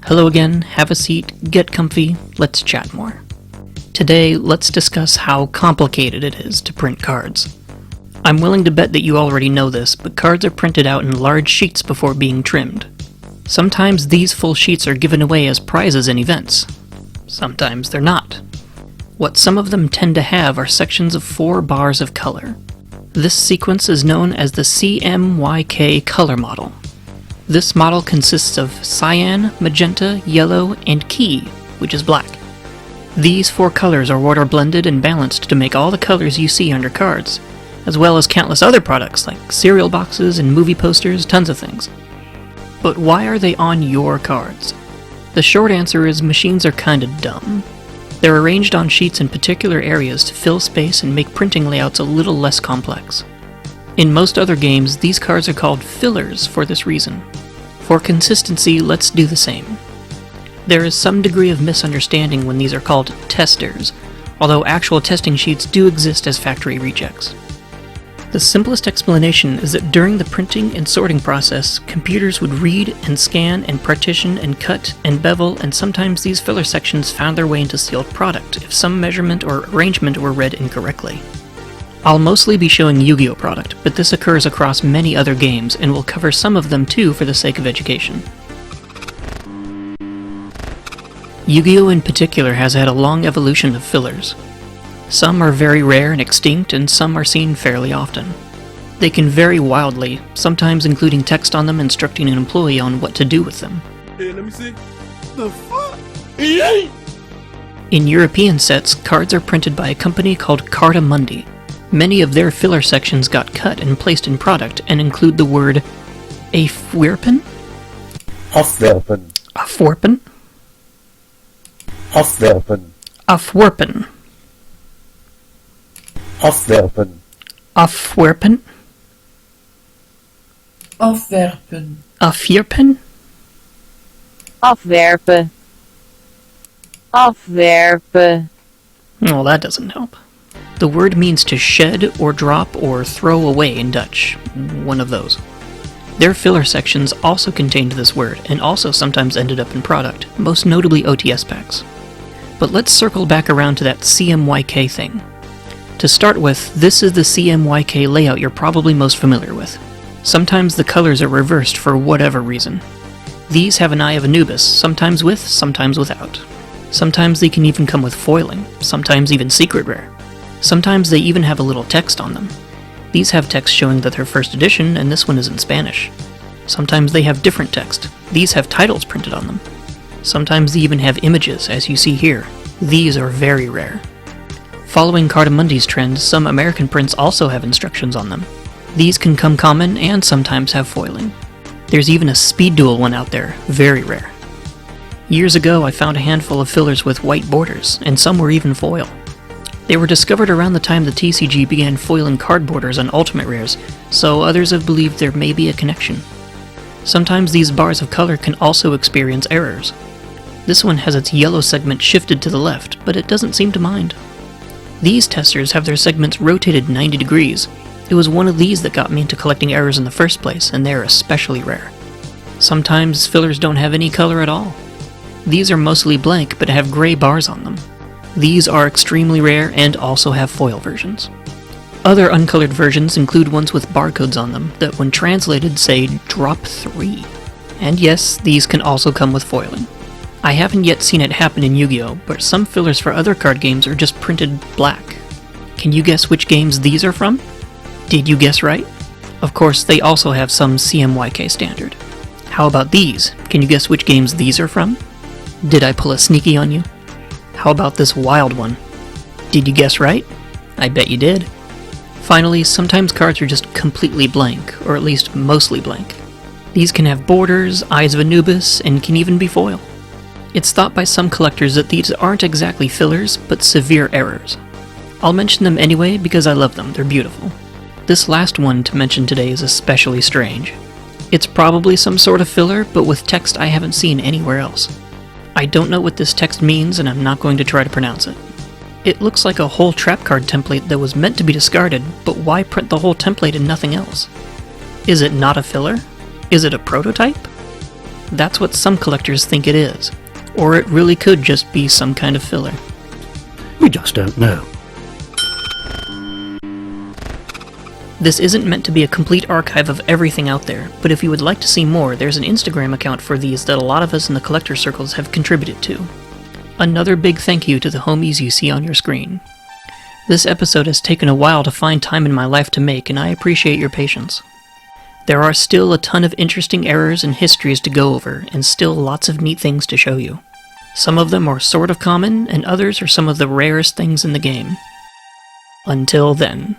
Hello again, have a seat, get comfy, let's chat more. Today, let's discuss how complicated it is to print cards. I'm willing to bet that you already know this, but cards are printed out in large sheets before being trimmed. Sometimes these full sheets are given away as prizes in events. Sometimes they're not. What some of them tend to have are sections of 4 bars of color. This sequence is known as the CMYK color model. This model consists of cyan, magenta, yellow, and key, which is black. These 4 colors are what are blended and balanced to make all the colors you see under cards, as well as countless other products like cereal boxes and movie posters, tons of things. But why are they on your cards? The short answer is machines are kinda dumb. They're arranged on sheets in particular areas to fill space and make printing layouts a little less complex. In most other games, these cards are called fillers for this reason. For consistency, let's do the same. There is some degree of misunderstanding when these are called testers, although actual testing sheets do exist as factory rejects. The simplest explanation is that during the printing and sorting process, computers would read and scan and partition and cut and bevel, and sometimes these filler sections found their way into sealed product if some measurement or arrangement were read incorrectly. I'll mostly be showing Yu-Gi-Oh! Product, but this occurs across many other games, and we'll cover some of them too for the sake of education. Yu-Gi-Oh! In particular has had a long evolution of fillers. Some are very rare and extinct, and some are seen fairly often. They can vary wildly, sometimes including text on them instructing an employee on what to do with them. Hey, let me see. The fuck? In European sets, cards are printed by a company called Carta Mundi. Many of their filler sections got cut and placed in product and include the word afwerpen? Afwerpen. Afwerpen? Afwerpen. Afwerpen. Afwerpen. Afwerpen? Afwerpen. Afwerpen? Afwerpen. Afwerpen. Well, that doesn't help. The word means to shed or drop or throw away in Dutch. One of those. Their filler sections also contained this word, and also sometimes ended up in product, most notably OTS packs. But let's circle back around to that CMYK thing. To start with, this is the CMYK layout you're probably most familiar with. Sometimes the colors are reversed for whatever reason. These have an Eye of Anubis, sometimes with, sometimes without. Sometimes they can even come with foiling, sometimes even secret rare. Sometimes they even have a little text on them. These have text showing that they're first edition, and this one is in Spanish. Sometimes they have different text. These have titles printed on them. Sometimes they even have images, as you see here. These are very rare. Following Carta Mundi's trend, some American prints also have instructions on them. These can come common and sometimes have foiling. There's even a speed duel one out there, very rare. Years ago I found a handful of fillers with white borders, and some were even foil. They were discovered around the time the TCG began foiling card borders on Ultimate Rares, so others have believed there may be a connection. Sometimes these bars of color can also experience errors. This one has its yellow segment shifted to the left, but it doesn't seem to mind. These testers have their segments rotated 90 degrees. It was one of these that got me into collecting errors in the first place, and they're especially rare. Sometimes fillers don't have any color at all. These are mostly blank, but have gray bars on them. These are extremely rare and also have foil versions. Other uncolored versions include ones with barcodes on them that when translated say drop 3. And yes, these can also come with foiling. I haven't yet seen it happen in Yu-Gi-Oh!, but some fillers for other card games are just printed black. Can you guess which games these are from? Did you guess right? Of course, they also have some CMYK standard. How about these? Can you guess which games these are from? Did I pull a sneaky on you? How about this wild one? Did you guess right? I bet you did. Finally, sometimes cards are just completely blank, or at least mostly blank. These can have borders, Eyes of Anubis, and can even be foil. It's thought by some collectors that these aren't exactly fillers, but severe errors. I'll mention them anyway because I love them, they're beautiful. This last one to mention today is especially strange. It's probably some sort of filler, but with text I haven't seen anywhere else. I don't know what this text means, and I'm not going to try to pronounce it. It looks like a whole trap card template that was meant to be discarded, but why print the whole template and nothing else? Is it not a filler? Is it a prototype? That's what some collectors think it is. Or it really could just be some kind of filler. We just don't know. This isn't meant to be a complete archive of everything out there, but if you would like to see more, there's an Instagram account for these that a lot of us in the collector circles have contributed to. Another big thank you to the homies you see on your screen. This episode has taken a while to find time in my life to make, and I appreciate your patience. There are still a ton of interesting errors and histories to go over, and still lots of neat things to show you. Some of them are sort of common, and others are some of the rarest things in the game. Until then.